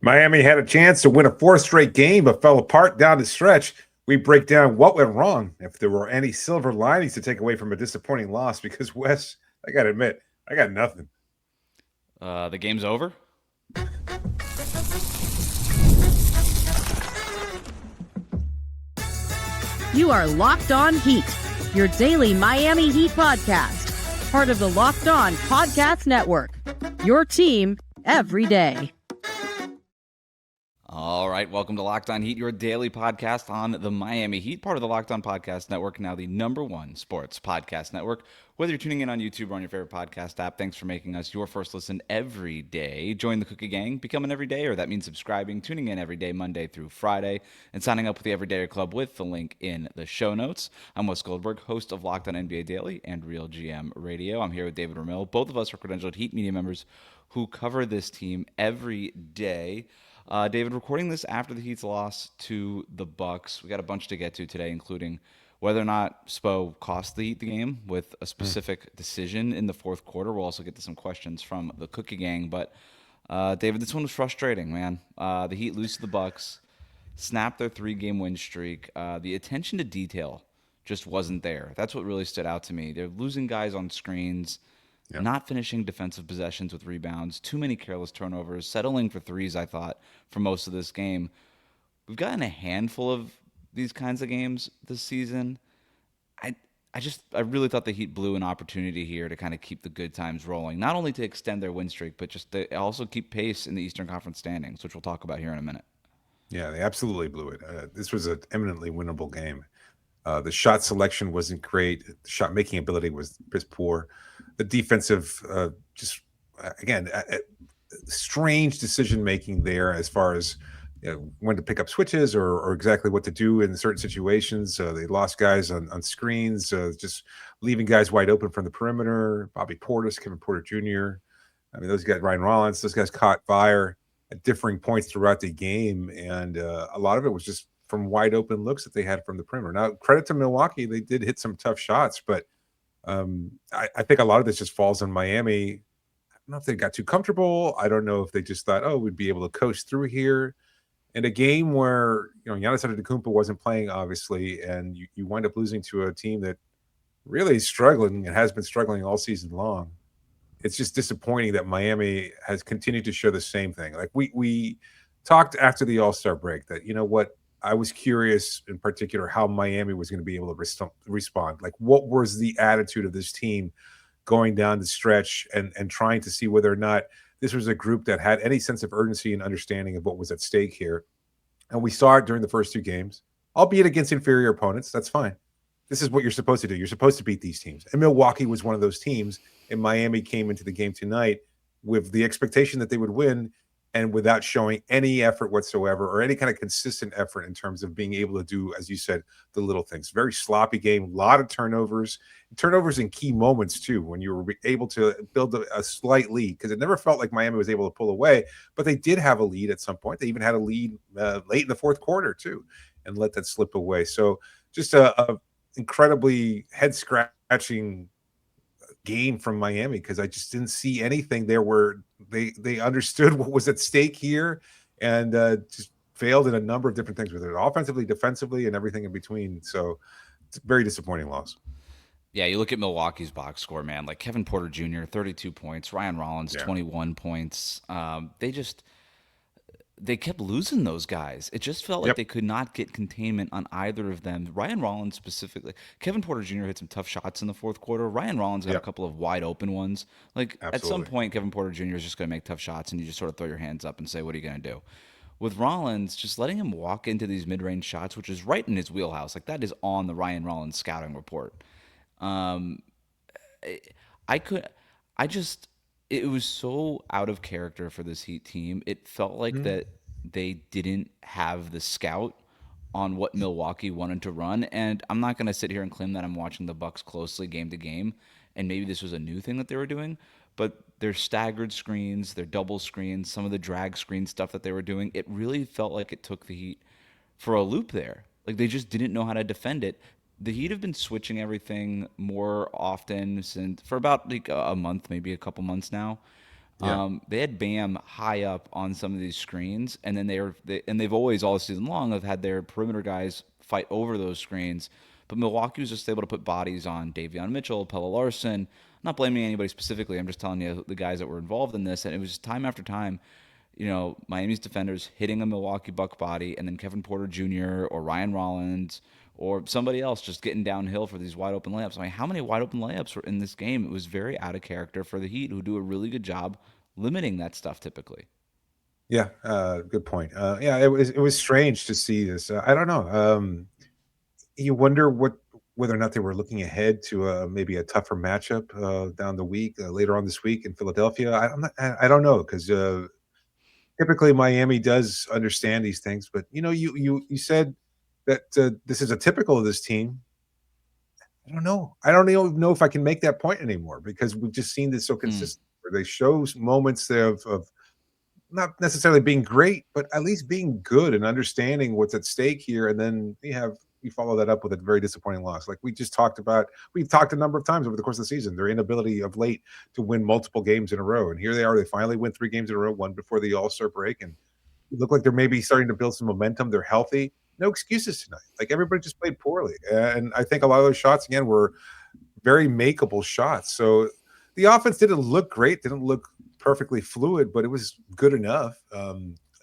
Miami had a chance to win a fourth straight game, but fell apart down the stretch. We break down what went wrong, if there were any silver linings to take away from a disappointing loss, because Wes, I got to admit, I got nothing. The game's over? You are Locked On Heat, your daily Miami Heat podcast, part of the Locked On Podcast Network, your team every day. All right, welcome to Locked On Heat, your daily podcast on the Miami Heat, part of the Locked On Podcast Network, now the #1 sports podcast network. Whether you're tuning in on YouTube or on your favorite podcast app, thanks for making us your first listen every day. Join the Cookie Gang, become an everydayer. That means subscribing, tuning in every day, Monday through Friday, and signing up with the Everydayer Club with the link in the show notes. I'm Wes Goldberg, host of Locked On NBA Daily and Real GM Radio. I'm here with David Ramil. Both of us are credentialed Heat media members who cover this team every day. David, recording this after the Heat's loss to the Bucks. We got a bunch to get to today, including whether or not Spo cost the Heat the game with a specific decision in the fourth quarter. We'll also get to some questions from the Cookie Gang. But, David, this one was frustrating, man. The Heat lose to the Bucks, snapped their 3-game win streak. The attention to detail just wasn't there. That's what really stood out to me. They're losing guys on screens. Yep. Not finishing defensive possessions with rebounds, too many careless turnovers, settling for threes, I thought, for most of this game. We've gotten a handful of these kinds of games this season. I really thought the Heat blew an opportunity here to kind of keep the good times rolling, not only to extend their win streak, but just to also keep pace in the Eastern Conference standings, which we'll talk about here in a minute. Yeah, they absolutely blew it. This was an eminently winnable game. The shot selection wasn't great. The shot making ability was poor. The defensive, strange decision making there as far as when to pick up switches or exactly what to do in certain situations. They lost guys on screens, just leaving guys wide open from the perimeter. Bobby Portis, Kevin Porter Jr. I mean, those guys, Ryan Rollins, those guys caught fire at differing points throughout the game, and a lot of it was just from wide open looks that they had from the perimeter. Now, credit to Milwaukee, they did hit some tough shots, but I think a lot of this just falls on Miami. I don't know if they got too comfortable. I don't know if they just thought, oh, we'd be able to coast through here. In a game where Giannis Antetokounmpo wasn't playing, obviously, and you wind up losing to a team that really is struggling and has been struggling all season long. It's just disappointing that Miami has continued to show the same thing. Like we talked after the All-Star break that, I was curious in particular how Miami was going to be able to respond. Like, what was the attitude of this team going down the stretch and trying to see whether or not this was a group that had any sense of urgency and understanding of what was at stake here. And we saw it during the first 2 games, albeit against inferior opponents. That's fine. This is what you're supposed to do. You're supposed to beat these teams. And Milwaukee was one of those teams, and Miami came into the game tonight with the expectation that they would win, and without showing any effort whatsoever or any kind of consistent effort in terms of being able to do, as you said, the little things. Very sloppy game, a lot of turnovers in key moments too, when you were able to build a slight lead, because it never felt like Miami was able to pull away, but they did have a lead at some point. They even had a lead late in the fourth quarter too, and let that slip away. So just a incredibly head-scratching game from Miami, because I just didn't see anything there where they understood what was at stake here, and just failed in a number of different things with it, offensively, defensively, and everything in between. So it's a very disappointing loss. Yeah, you look at Milwaukee's box score, man. Like Kevin Porter Jr., 32 points. Ryan Rollins, 21 points. They kept losing those guys. It just felt like they could not get containment on either of them. Ryan Rollins specifically. Kevin Porter Jr. hit some tough shots in the fourth quarter. Ryan Rollins got a couple of wide open ones. Like, at some point, Kevin Porter Jr. is just going to make tough shots, and you just sort of throw your hands up and say, what are you going to do? With Rollins, just letting him walk into these mid-range shots, which is right in his wheelhouse. Like, that is on the Ryan Rollins scouting report. It was so out of character for this Heat team. It felt like that they didn't have the scout on what Milwaukee wanted to run. And I'm not going to sit here and claim that I'm watching the Bucks closely game to game, and maybe this was a new thing that they were doing, but their staggered screens, their double screens, some of the drag screen stuff that they were doing, it really felt like it took the Heat for a loop there. Like, they just didn't know how to defend it. The Heat have been switching everything more often for about like a month, maybe a couple months now. They had Bam high up on some of these screens, and then they've always all season long have had their perimeter guys fight over those screens. But Milwaukee was just able to put bodies on Davion Mitchell, Pelle Larsson. I'm not blaming anybody specifically. I'm just telling you the guys that were involved in this, and it was just time after time. Miami's defenders hitting a Milwaukee Buck body, and then Kevin Porter Jr. or Ryan Rollins or somebody else just getting downhill for these wide open layups. I mean, how many wide open layups were in this game? It was very out of character for the Heat, who do a really good job limiting that stuff typically. Yeah, good point. Yeah, it was strange to see this. I don't know. You wonder whether or not they were looking ahead to maybe a tougher matchup down the week later on this week in Philadelphia. I don't know, because typically Miami does understand these things, but you said that this is a typical of this team. I don't know. I don't even know if I can make that point anymore, because we've just seen this so consistent, where they show moments of not necessarily being great, but at least being good and understanding what's at stake here. And then you follow that up with a very disappointing loss. Like we've talked a number of times over the course of the season, their inability of late to win multiple games in a row. And here they are, they finally win 3 games in a row, one before the All-Star break. And it look like they're maybe starting to build some momentum. They're healthy. No excuses tonight. Like everybody just played poorly. And I think a lot of those shots, again, were very makeable shots. So the offense didn't look great, didn't look perfectly fluid, but it was good enough.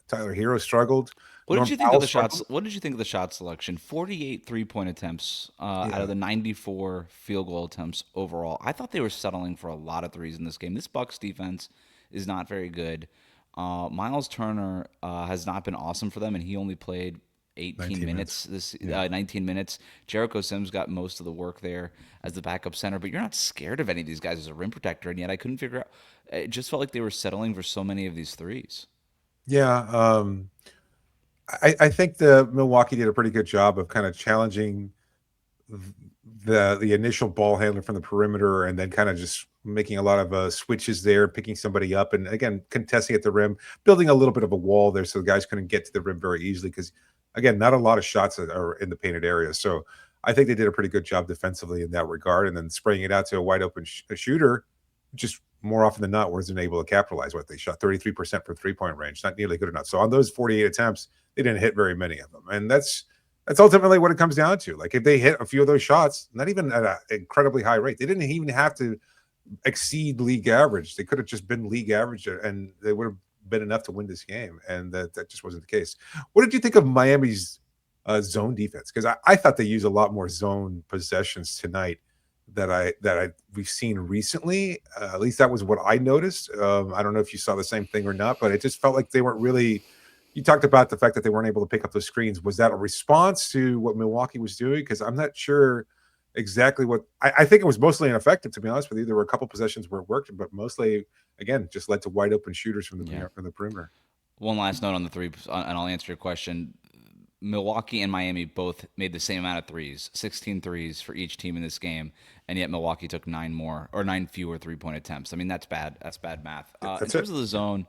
Tyler Hero struggled. What did you think of the shots? What did you think of the shot selection? 48 3-point attempts out of the 94 field goal attempts overall. I thought they were settling for a lot of threes in this game. This Bucks defense is not very good. Miles Turner has not been awesome for them, and he only played 19 minutes. 19 minutes. Jericho Sims got most of the work there as the backup center, but you're not scared of any of these guys as a rim protector, and yet I couldn't figure out. It just felt like they were settling for so many of these threes. Yeah, I think the Milwaukee did a pretty good job of kind of challenging the initial ball handler from the perimeter, and then kind of just making a lot of switches there, picking somebody up, and again contesting at the rim, building a little bit of a wall there so the guys couldn't get to the rim very easily, because again, not a lot of shots that are in the painted area. So I think they did a pretty good job defensively in that regard, and then spraying it out to a wide open shooter, just more often than not wasn't able to capitalize. What they shot 33% from 3-point range, not nearly good enough. So on those 48 attempts, they didn't hit very many of them, and that's ultimately what it comes down to. Like if they hit a few of those shots, not even at an incredibly high rate, they didn't even have to exceed league average. They could have just been league average, and they would have been enough to win this game, and that just wasn't the case. What did you think of Miami's zone defense? Because I thought they used a lot more zone possessions tonight that we've seen recently. At least that was what I noticed. I don't know if you saw the same thing or not, but it just felt like they weren't really. You talked about the fact that they weren't able to pick up those screens. Was that a response to what Milwaukee was doing? Because I'm not sure exactly what. I think it was mostly ineffective, to be honest with you. There were a couple possessions where it worked, but mostly, again, just led to wide open shooters from the perimeter. One last note on the three, and I'll answer your question. Milwaukee and Miami both made the same amount of threes, 16 threes for each team in this game, and yet Milwaukee took 9 fewer 3-point attempts. I mean, that's bad. That's bad math. In terms of the zone,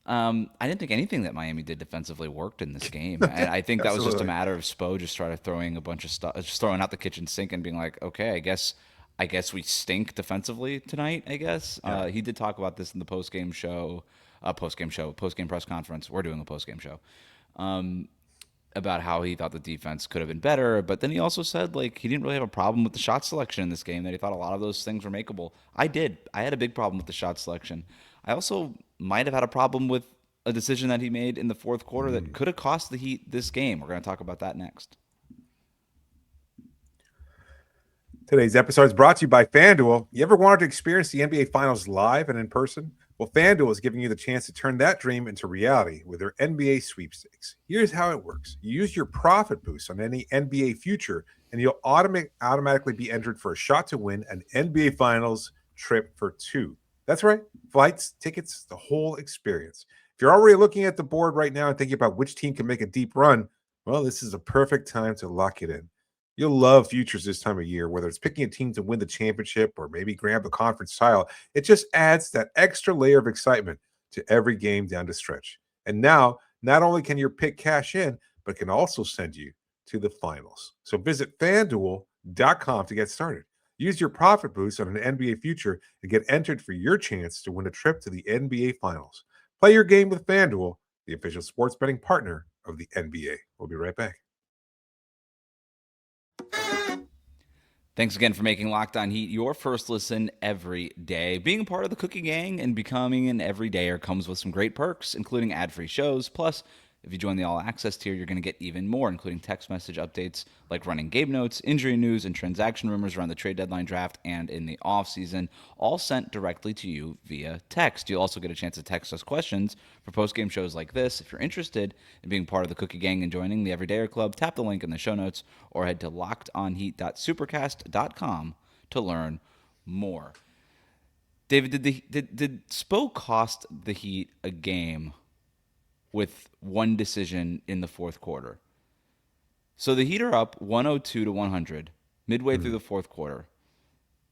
I didn't think anything that Miami did defensively worked in this game. And I think that was just a matter of Spo just throwing a bunch of stuff, just throwing out the kitchen sink and being like, okay, I guess we stink defensively tonight, I guess. Yeah. He did talk about this in the post-game press conference. We're doing a post-game show. About how he thought the defense could have been better, but then he also said like he didn't really have a problem with the shot selection in this game, that he thought a lot of those things were makeable. I had a big problem with the shot selection. I also might have had a problem with a decision that he made in the fourth quarter that could have cost the Heat this game. We're going to talk about that next. Today's episode is brought to you by FanDuel. You ever wanted to experience the NBA Finals live and in person? Well, FanDuel is giving you the chance to turn that dream into reality with their NBA sweepstakes. Here's how it works. You use your profit boost on any NBA future, and you'll automatically be entered for a shot to win an NBA Finals trip for 2. That's right. Flights, tickets, the whole experience. If you're already looking at the board right now and thinking about which team can make a deep run, well, this is a perfect time to lock it in. You'll love futures this time of year, whether it's picking a team to win the championship or maybe grab the conference title. It just adds that extra layer of excitement to every game down the stretch. And now, not only can your pick cash in, but can also send you to the finals. So visit FanDuel.com to get started. Use your profit boost on an NBA future and get entered for your chance to win a trip to the NBA Finals. Play your game with FanDuel, the official sports betting partner of the NBA. We'll be right back. Thanks again for making Locked On Heat your first listen every day. Being a part of the Cookie Gang and becoming an everydayer comes with some great perks, including ad-free shows. Plus, if you join the All Access tier, you're going to get even more, including text message updates like running game notes, injury news, and transaction rumors around the trade deadline draft and in the offseason, all sent directly to you via text. You'll also get a chance to text us questions for post-game shows like this. If you're interested in being part of the Cookie Gang and joining the Everydayer Club, tap the link in the show notes or head to lockedonheat.supercast.com to learn more. David, did Spo cost the Heat a game with one decision in the fourth quarter? So the Heat are up 102 to 100 midway through the fourth quarter.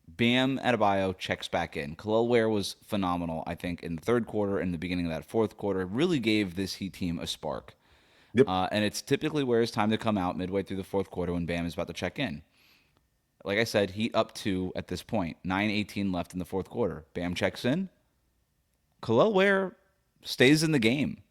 Bam Adebayo checks back in. Kel'el Ware was phenomenal, I think, in the third quarter and the beginning of that fourth quarter. It really gave this Heat team a spark. Yep. And it's typically Ware's time to come out midway through the fourth quarter when Bam is about to check in. Like I said, Heat up 2 at this point. 9:18 left in the fourth quarter. Bam checks in. Kel'el Ware stays in the game.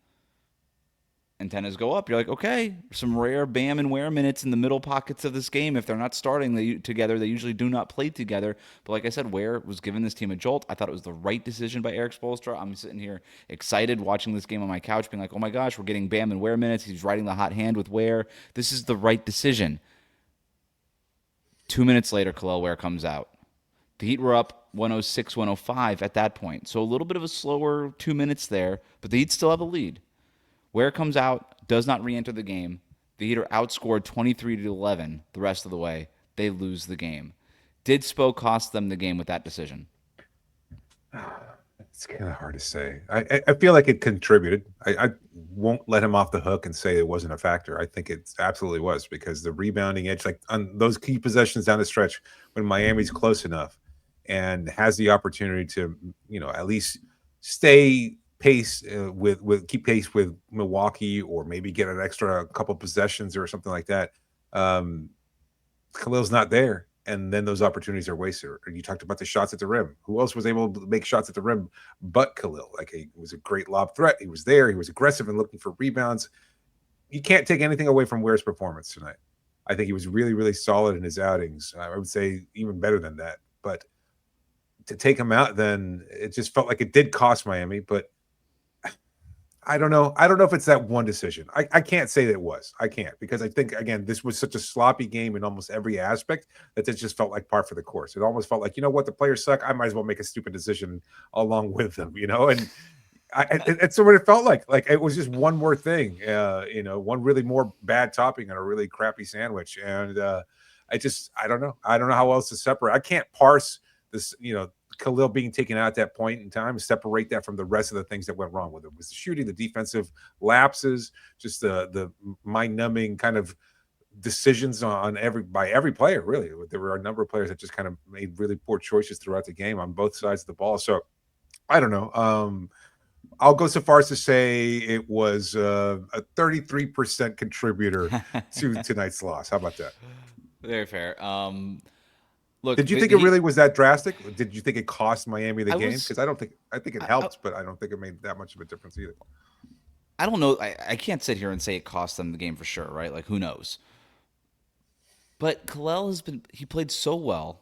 Antennas go up. You're like, okay, some rare Bam and Ware minutes in the middle pockets of this game. If they're not starting together, they usually do not play together. But like I said, Ware was giving this team a jolt. I thought it was the right decision by Erik Spoelstra. I'm sitting here excited watching this game on my couch, being like, oh my gosh, we're getting Bam and Ware minutes. He's riding the hot hand with Ware. This is the right decision. 2 minutes later, Kel'el Ware comes out. The Heat were up 106-105 at that point. So a little bit of a slower 2 minutes there, but the Heat still have a lead. Ware comes out, does not re-enter the game. The Heat are outscored 23-11 the rest of the way. They lose the game. Did Spo cost them the game with that decision? It's kind of hard to say. I feel like it contributed. I won't let him off the hook and say it wasn't a factor. I think it absolutely was, because the rebounding edge, like on those key possessions down the stretch when Miami's close enough and has the opportunity to, at least stay pace keep pace with Milwaukee, or maybe get an extra couple possessions or something like that. Khalil's not there, and then those opportunities are wasted. You talked about the shots at the rim. Who else was able to make shots at the rim but Kel'el? Like, it was a great lob threat. He was there. He was aggressive and looking for rebounds. You can't take anything away from Ware's performance tonight. I think he was really, really solid in his outings. I would say even better than that. But to take him out, then it just felt like it did cost Miami. But I don't know. I don't know if it's that one decision. I can't say that it was. I can't, because I think, again, this was such a sloppy game in almost every aspect that it just felt like par for the course. It almost felt like, you know what, the players suck. I might as well make a stupid decision along with them, and it's what it felt like. Like, it was just one more thing, one really more bad topping on a really crappy sandwich. And I don't know. I don't know how else to separate. I can't parse this, Kel'el being taken out at that point in time, separate that from the rest of the things that went wrong with it. It was the shooting, the defensive lapses, just the mind-numbing kind of decisions by every player. Really, there were a number of players that just kind of made really poor choices throughout the game on both sides of the ball. So I don't know. I'll go so far as to say it was a 33% contributor to tonight's loss. How about that? Very fair. Look, did you think it really was that drastic? Did you think it cost Miami the game? Because I think it helped, but I don't think it made that much of a difference either. I don't know. I can't sit here and say it cost them the game for sure, right? Like, who knows? But Kel'el he played so well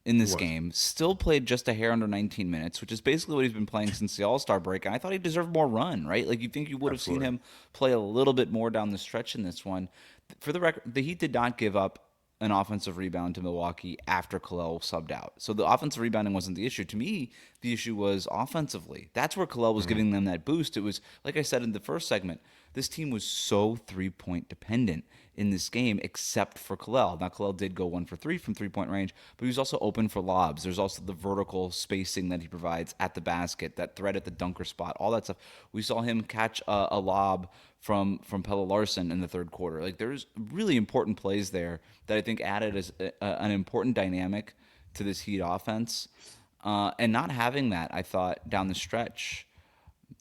in this game, still played just a hair under 19 minutes, which is basically what he's been playing since the All-Star break. And I thought he deserved more run, right? Like, you think you would have seen him play a little bit more down the stretch in this one. For the record, the Heat did not give up an offensive rebound to Milwaukee after Kel'el subbed out. So the offensive rebounding wasn't the issue. To me, the issue was offensively. That's where Kel'el was giving them that boost. It was, like I said in the first segment, this team was so three-point dependent in this game, except for Kel'el. Now, Kel'el did go 1 for 3 from three-point range, but he was also open for lobs. There's also the vertical spacing that he provides at the basket, that threat at the dunker spot, all that stuff. We saw him catch a lob from Pelle Larsson in the third quarter. Like, there's really important plays there that I think added as an important dynamic to this Heat offense. And not having that, I thought, down the stretch,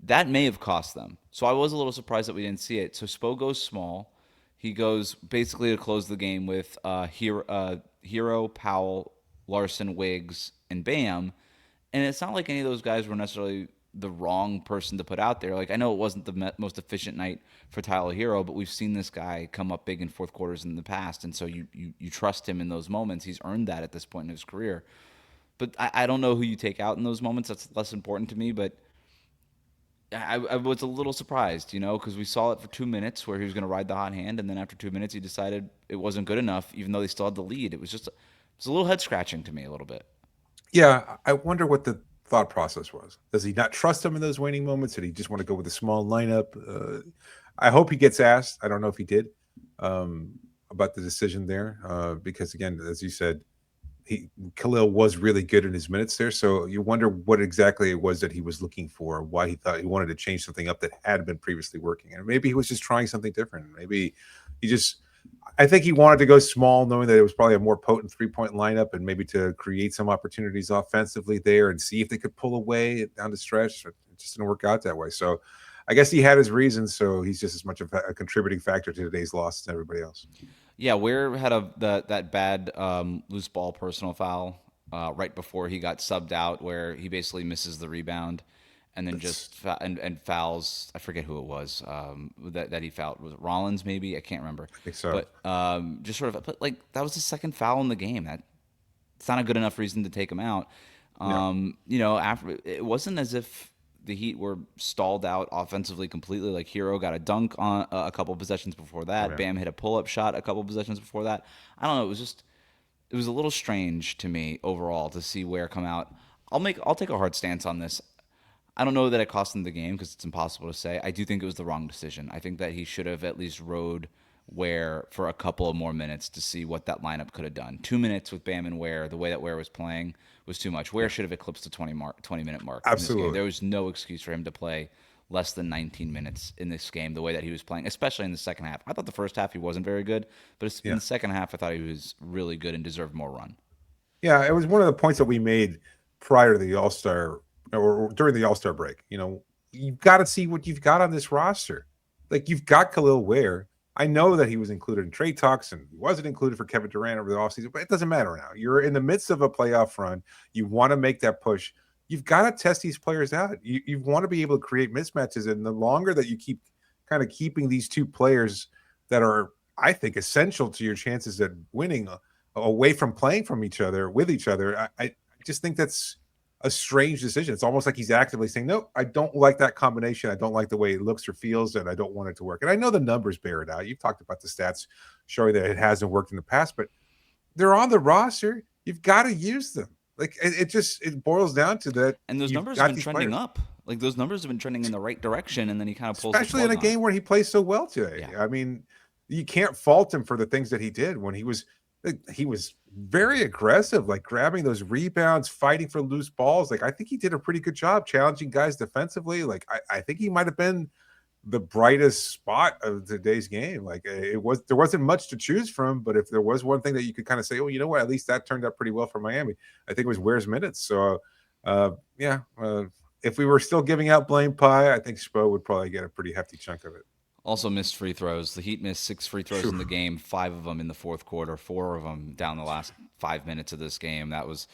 that may have cost them. So I was a little surprised that we didn't see it. So Spo goes small. He goes basically to close the game with Hero, Powell, Larson, Wiggs, and Bam. And it's not like any of those guys were necessarily the wrong person to put out there. Like, I know it wasn't the most efficient night for Tyler Hero, but we've seen this guy come up big in fourth quarters in the past, and so you trust him in those moments. He's earned that at this point in his career. But I don't know who you take out in those moments. That's less important to me. But I was a little surprised, because we saw it for 2 minutes where he was going to ride the hot hand, and then after 2 minutes he decided it wasn't good enough, even though they still had the lead. It was a little head scratching to me a little bit. Yeah, I wonder what the thought process was. Does he not trust him in those waning moments? Did he just want to go with a small lineup? I hope he gets asked. I don't know if he did about the decision there because, again, as you said, Kel'el was really good in his minutes there. So you wonder what exactly it was that he was looking for, why he thought he wanted to change something up that had been previously working. And maybe he was just trying something different. Maybe I think he wanted to go small, knowing that it was probably a more potent 3-point lineup and maybe to create some opportunities offensively there and see if they could pull away down the stretch. It just didn't work out that way. So I guess he had his reasons. So he's just as much of a contributing factor to today's loss as everybody else. Yeah, Ware had that bad loose ball personal foul right before he got subbed out, where he basically misses the rebound, and then and fouls. I forget who it was that he fouled. Was it Rollins? Maybe, I can't remember. I think so. But just sort of, that was the second foul in the game. It's not a good enough reason to take him out. After it wasn't as if the Heat were stalled out offensively completely. Like, Hero got a dunk on a couple of possessions before that. Right. Bam hit a pull-up shot a couple of possessions before that. I don't know. It was a little strange to me overall to see Ware come out. I'll take a hard stance on this. I don't know that it cost him the game because it's impossible to say. I do think it was the wrong decision. I think that he should have at least rode Ware for a couple of more minutes to see what that lineup could have done. 2 minutes with Bam and Ware, the way that Ware was playing, was too much. Ware should have eclipsed the 20-minute mark. Absolutely. There was no excuse for him to play less than 19 minutes in this game, the way that he was playing, especially in the second half. I thought the first half he wasn't very good, but in the second half I thought he was really good and deserved more run. Yeah, it was one of the points that we made prior to the All-Star or during the All-Star break. You've got to see what you've got on this roster. Like, you've got Kel'el Ware. I know that he was included in trade talks and he wasn't included for Kevin Durant over the offseason, but it doesn't matter now. You're in the midst of a playoff run. You want to make that push. You've got to test these players out. You want to be able to create mismatches. And the longer that you keep kind of keeping these two players that are, I think, essential to your chances at winning away from playing from each other, with each other, I just think that's a strange decision. It's almost like he's actively saying, no, I don't like that combination. I don't like the way it looks or feels, and I don't want it to work. And I know the numbers bear it out. You've talked about the stats showing that it hasn't worked in the past, but they're on the roster. You've got to use them. Like, it boils down to that. And those numbers have been trending up. Like, those numbers have been trending in the right direction, and then he kind of pulls especially in a game where he plays so well today. Yeah. I mean, you can't fault him for the things that he did when he was very aggressive, like grabbing those rebounds, fighting for loose balls. Like, I think he did a pretty good job challenging guys defensively. Like, I think he might have been the brightest spot of today's game. Like, there wasn't much to choose from, but if there was one thing that you could kind of say, oh, you know what, at least that turned out pretty well for Miami, I think it was Ware's minutes. So if we were still giving out blame pie, I think Spo would probably get a pretty hefty chunk of it. Also missed free throws. The Heat missed 6 free throws in the game, 5 of them in the fourth quarter, 4 of them down the last 5 minutes of this game. That was,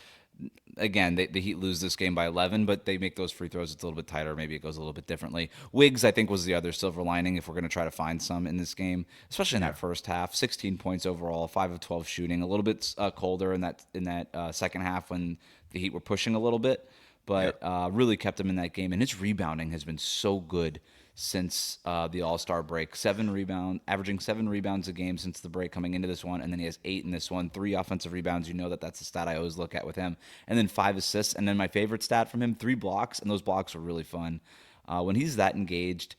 again, the Heat lose this game by 11, but they make those free throws. It's a little bit tighter. Maybe it goes a little bit differently. Wiggs, I think, was the other silver lining if we're going to try to find some in this game, especially in that first half. 16 points overall, 5 of 12 shooting. A little bit colder in that second half when the Heat were pushing a little bit, but really kept them in that game. And his rebounding has been so good since the All-Star break. Averaging 7 rebounds a game since the break coming into this one, and then he has 8 in this one, 3 offensive rebounds. That's a stat I always look at with him. And then 5 assists, and then my favorite stat from him, 3 blocks, and those blocks were really fun. When he's that engaged,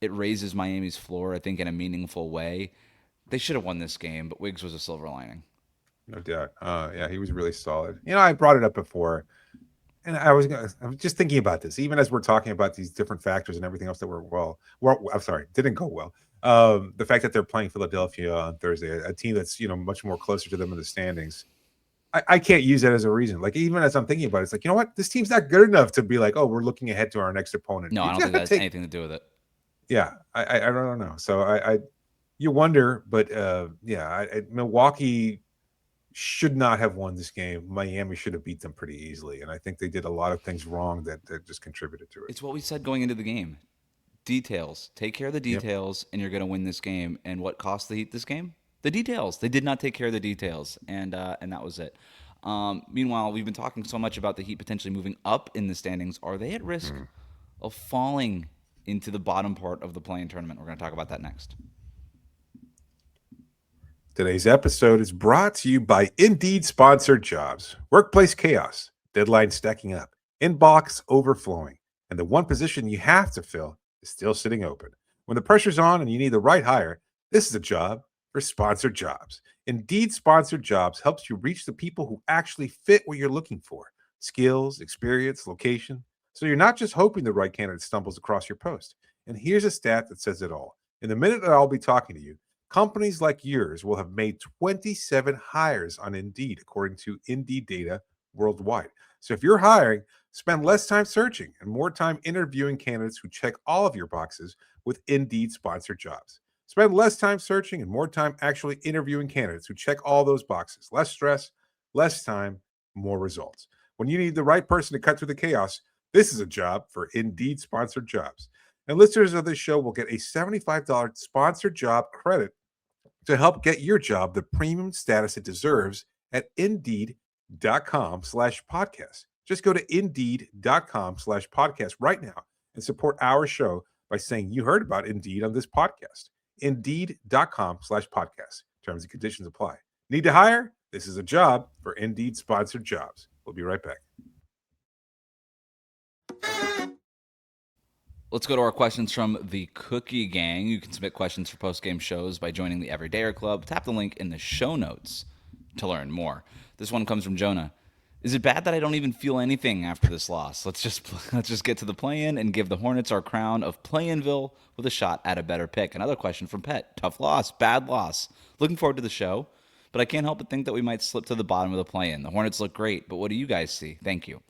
it raises Miami's floor, I think, in a meaningful way. They should have won this game, but Wiggs was a silver lining. No doubt. He was really solid. I brought it up before. And I was just thinking about this, even as we're talking about these different factors and everything else that didn't go well. The fact that they're playing Philadelphia on Thursday, a team that's, much more closer to them in the standings. I can't use that as a reason. Like, even as I'm thinking about it, it's like, you know what? This team's not good enough to be like, oh, we're looking ahead to our next opponent. No, I don't think that has anything to do with it. Yeah, I don't know. So you wonder, but Milwaukee, should not have won this game. Miami should have beat them pretty easily, and I think they did a lot of things wrong that just contributed to it. It's what we said going into the game. Details. Take care of the Yep. details, and you're going to win this game. And what cost the Heat this game? The details. They did not take care of the details, and that was it. Meanwhile, we've been talking so much about the Heat potentially moving up in the standings. Are they at risk of falling into the bottom part of the play-in tournament? We're going to talk about that next. Today's episode is brought to you by Indeed Sponsored Jobs. Workplace chaos, deadlines stacking up, inbox overflowing, and the one position you have to fill is still sitting open. When the pressure's on and you need the right hire, this is a job for Sponsored Jobs. Indeed Sponsored Jobs helps you reach the people who actually fit what you're looking for: skills, experience, location. So you're not just hoping the right candidate stumbles across your post. And here's a stat that says it all. In the minute that I'll be talking to you, companies like yours will have made 27 hires on Indeed, according to Indeed data worldwide. So if you're hiring, spend less time searching and more time interviewing candidates who check all of your boxes with Indeed Sponsored Jobs. Spend less time searching and more time actually interviewing candidates who check all those boxes. Less stress, less time, more results. When you need the right person to cut through the chaos, this is a job for Indeed Sponsored Jobs. And listeners of this show will get a $75 sponsored job credit to help get your job the premium status it deserves at Indeed.com/podcast. Just go to Indeed.com/podcast right now and support our show by saying you heard about Indeed on this podcast. Indeed.com/podcast. Terms and conditions apply. Need to hire? This is a job for Indeed Sponsored Jobs. We'll be right back. Let's go to our questions from the Cookie Gang. You can submit questions for post-game shows by joining the Everydayer Club. Tap the link in the show notes to learn more. This one comes from Jonah. Is it bad that I don't even feel anything after this loss? Let's just get to the play-in and give the Hornets our crown of play-inville with a shot at a better pick. Another question from Pet. Tough loss, bad loss. Looking forward to the show, but I can't help but think that we might slip to the bottom of the play-in. The Hornets look great, but what do you guys see? Thank you.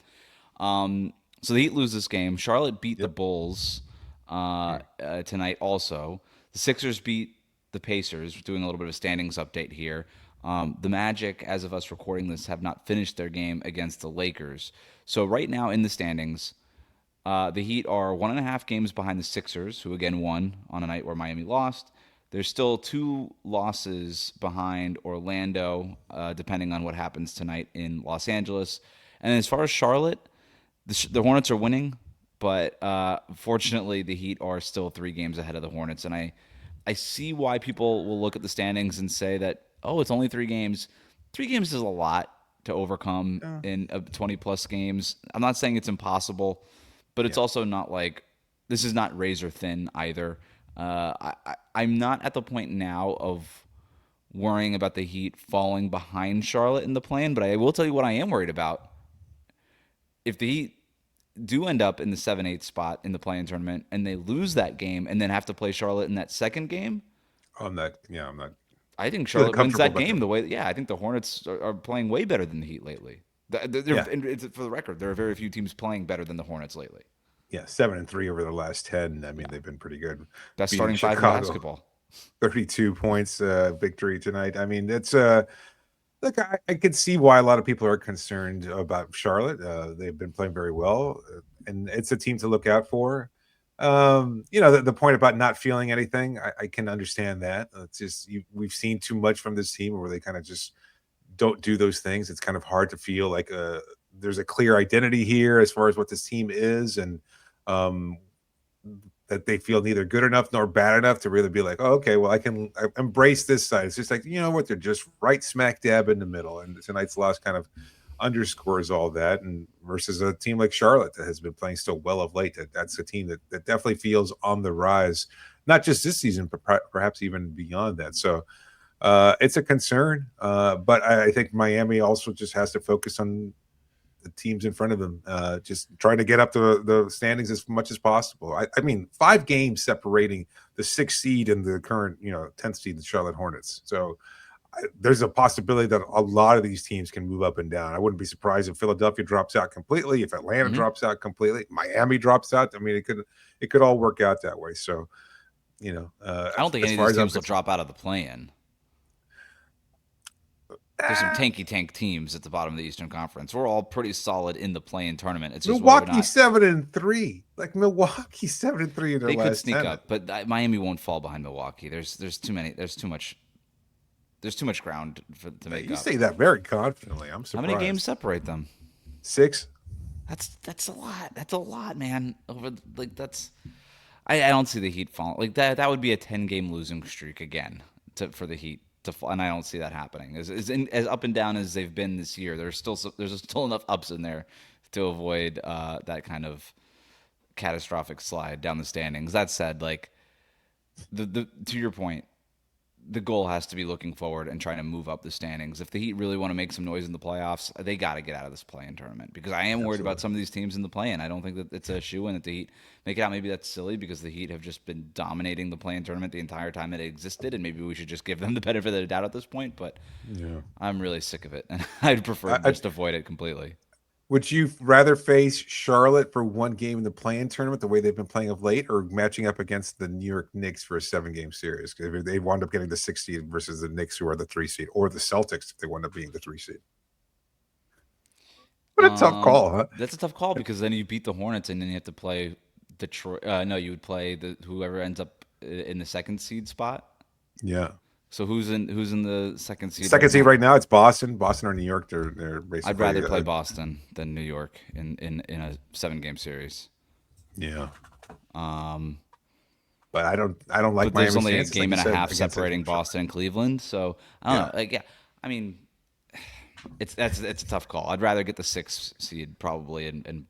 So the Heat lose this game. Charlotte beat the Bulls tonight also. The Sixers beat the Pacers. We're doing a little bit of a standings update here. The Magic, as of us recording this, have not finished their game against the Lakers. So right now in the standings, the Heat are 1.5 games behind the Sixers, who again won on a night where Miami lost. There's still 2 losses behind Orlando, depending on what happens tonight in Los Angeles. And as far as Charlotte, the Hornets are winning, but fortunately the Heat are still 3 games ahead of the Hornets. And I see why people will look at the standings and say that, oh, it's only 3 games. 3 games is a lot to overcome in 20-plus games. I'm not saying it's impossible, but it's also not like this is not razor thin either. I'm not at the point now of worrying about the Heat falling behind Charlotte in the play-in, but I will tell you what I am worried about. If the Heat do end up in the 7-8 spot in the play-in tournament and they lose that game and then have to play Charlotte in that second game, I'm not. I think Charlotte wins that game the way. Yeah, I think the Hornets are playing way better than the Heat lately. For the record, there are very few teams playing better than the Hornets lately. Yeah, 7-3 over the last 10. I mean, they've been pretty good. Best starting 5 in basketball. 32 points victory tonight. I mean, it's look, I could see why a lot of people are concerned about Charlotte. They've been playing very well, and it's a team to look out for. The point about not feeling anything, I can understand that. It's just we've seen too much from this team where they kind of just don't do those things. It's kind of hard to feel like there's a clear identity here as far as what this team is, and that they feel neither good enough nor bad enough to really be like, oh, okay, well, I embrace this side. It's just like, you know what, they're just right smack dab in the middle. And tonight's loss kind of underscores all that. And versus a team like Charlotte that has been playing so well of late, that's a team that definitely feels on the rise, not just this season, but perhaps even beyond that. So it's a concern. But I think Miami also just has to focus on the teams in front of them, just trying to get up to the standings as much as possible. I mean, 5 games separating the 6th seed and the current, 10th seed, the Charlotte Hornets. So there's a possibility that a lot of these teams can move up and down. I wouldn't be surprised if Philadelphia drops out completely, if Atlanta drops out completely, Miami drops out. I mean, it could all work out that way. So, I don't think any of these teams will drop out of the play-in. There's some tanky tank teams at the bottom of the Eastern Conference. We're all pretty solid in the play-in tournament. It's just Milwaukee not, 7-3. Like Milwaukee 7-3 in their they could last sneak 10. up, but Miami won't fall behind Milwaukee. There's too much ground to make You up. say that very confidently. I'm surprised. How many games separate them? 6. That's a lot. That's a lot, man. I don't see the Heat falling. Like that would be a 10-game losing streak again for the Heat to fall, and I don't see that happening. As up and down as they've been this year, there's still enough ups in there to avoid that kind of catastrophic slide down the standings. That said, like the to your point, the goal has to be looking forward and trying to move up the standings. If the Heat really want to make some noise in the playoffs, they got to get out of this play-in tournament, because I am worried about some of these teams in the play-in. I don't think that it's a shoe-in that the Heat make it out. Maybe that's silly because the Heat have just been dominating the play-in tournament the entire time that it existed, and maybe we should just give them the benefit of the doubt at this point. But I'm really sick of it, and I'd prefer to just avoid it completely. Would you rather face Charlotte for one game in the play-in tournament, the way they've been playing of late, or matching up against the New York Knicks for a 7-game series? Because they wound up getting the 6 seed versus the Knicks, who are the 3 seed, or the Celtics if they wound up being the 3 seed. What a tough call, huh? That's a tough call, because then you beat the Hornets and then you have to play Detroit. No, you would play whoever ends up in the 2nd seed spot. Yeah. So who's in the 2nd seed? Second seed right now, it's Boston. Boston or New York. They're basically. I'd rather play Boston than New York in a 7-game series. Yeah. But I don't like. But there's Miami's only a chances, game like and a you said, half against separating Boston and Cleveland. So I don't know. Like, yeah, I mean, it's a tough call. I'd rather get the 6th seed probably and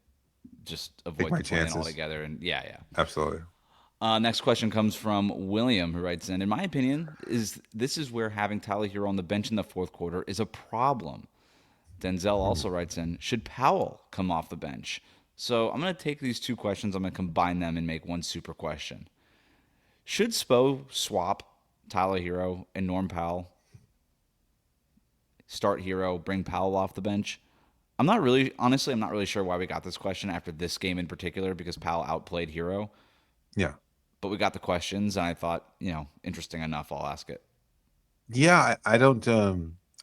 just avoid the play-in altogether. And yeah, absolutely. Next question comes from William, who writes in my opinion, this is where having Tyler Hero on the bench in the 4th quarter is a problem. Denzel also writes in, should Powell come off the bench? So I'm going to take these 2 questions, I'm going to combine them and make one super question. Should Spo swap Tyler Hero and Norm Powell? Start Hero, bring Powell off the bench? I'm not really sure why we got this question after this game in particular, because Powell outplayed Hero. Yeah. But we got the questions, and I thought, interesting enough, I'll ask it. Yeah, I don't.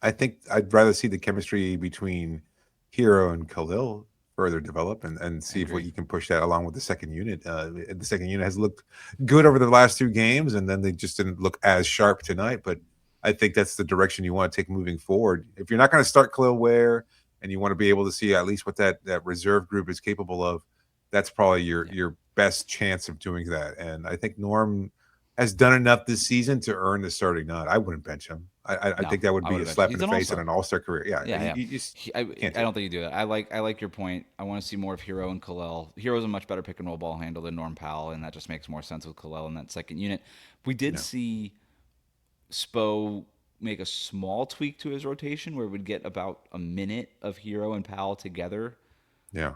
I think I'd rather see the chemistry between Hero and Kel'el further develop and see if what you can push that along with the second unit. The second unit has looked good over the last 2 games, and then they just didn't look as sharp tonight. But I think that's the direction you want to take moving forward. If you're not going to start Kel'el Ware and you want to be able to see at least what that reserve group is capable of, that's probably your best chance of doing that. And I think Norm has done enough this season to earn the starting nod. I wouldn't bench him. I think that would be a slap in the face in an all-star career. Yeah. I don't think you do that. I like your point. I want to see more of Hero and Kel'el. Hero's a much better pick and roll ball handle than Norm Powell, and that just makes more sense with Kel'el in that second unit. We did see Spo make a small tweak to his rotation where we'd get about a minute of Hero and Powell together. Yeah.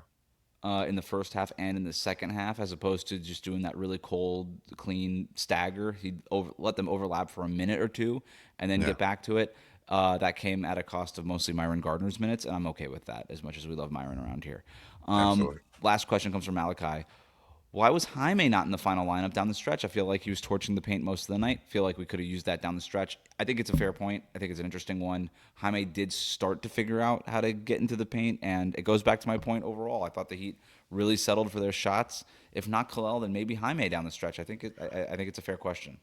In the first half and in the second half, as opposed to just doing that really cold, clean stagger. He'd let them overlap for a minute or 2 and then get back to it. That came at a cost of mostly Myron Gardner's minutes, and I'm okay with that, as much as we love Myron around here. Absolutely. Last question comes from Malachi. Why was Jaime not in the final lineup down the stretch? I feel like he was torching the paint most of the night. I feel like we could have used that down the stretch. I think it's a fair point. I think it's an interesting one. Jaime did start to figure out how to get into the paint, and it goes back to my point overall. I thought the Heat really settled for their shots. If not Kel'el, then maybe Jaime down the stretch. I think it's a fair question.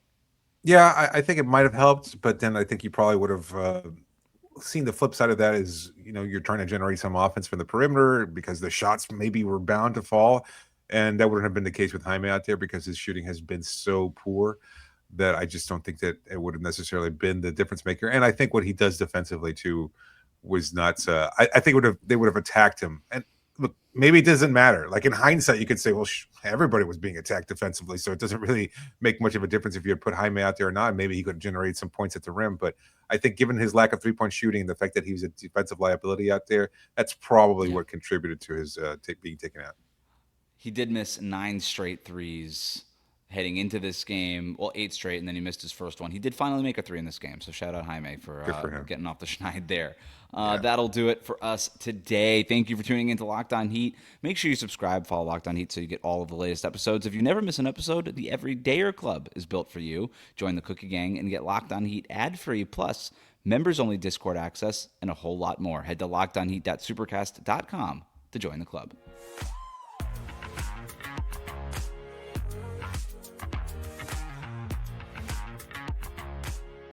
Yeah, I think it might have helped, but then I think you probably would have seen the flip side of that is, you're trying to generate some offense from the perimeter because the shots maybe were bound to fall. And that wouldn't have been the case with Jaime out there because his shooting has been so poor that I just don't think that it would have necessarily been the difference maker. And I think what he does defensively too was not. I think they would have attacked him. And look, maybe it doesn't matter. Like in hindsight, you could say, well, everybody was being attacked defensively, so it doesn't really make much of a difference if you had put Jaime out there or not. Maybe he could generate some points at the rim. But I think given his lack of 3-point shooting and the fact that he was a defensive liability out there, that's probably what contributed to his being taken out. He did miss 9 straight threes heading into this game. Well, 8 straight, and then he missed his first one. He did finally make a 3 in this game, so shout out Jaime for getting off the schneid there. That'll do it for us today. Thank you for tuning into Locked On Heat. Make sure you subscribe, follow Locked On Heat so you get all of the latest episodes. If you never miss an episode, the Everydayer Club is built for you. Join the Cookie Gang and get Locked On Heat ad-free, plus members-only Discord access, and a whole lot more. Head to lockedonheat.supercast.com to join the club.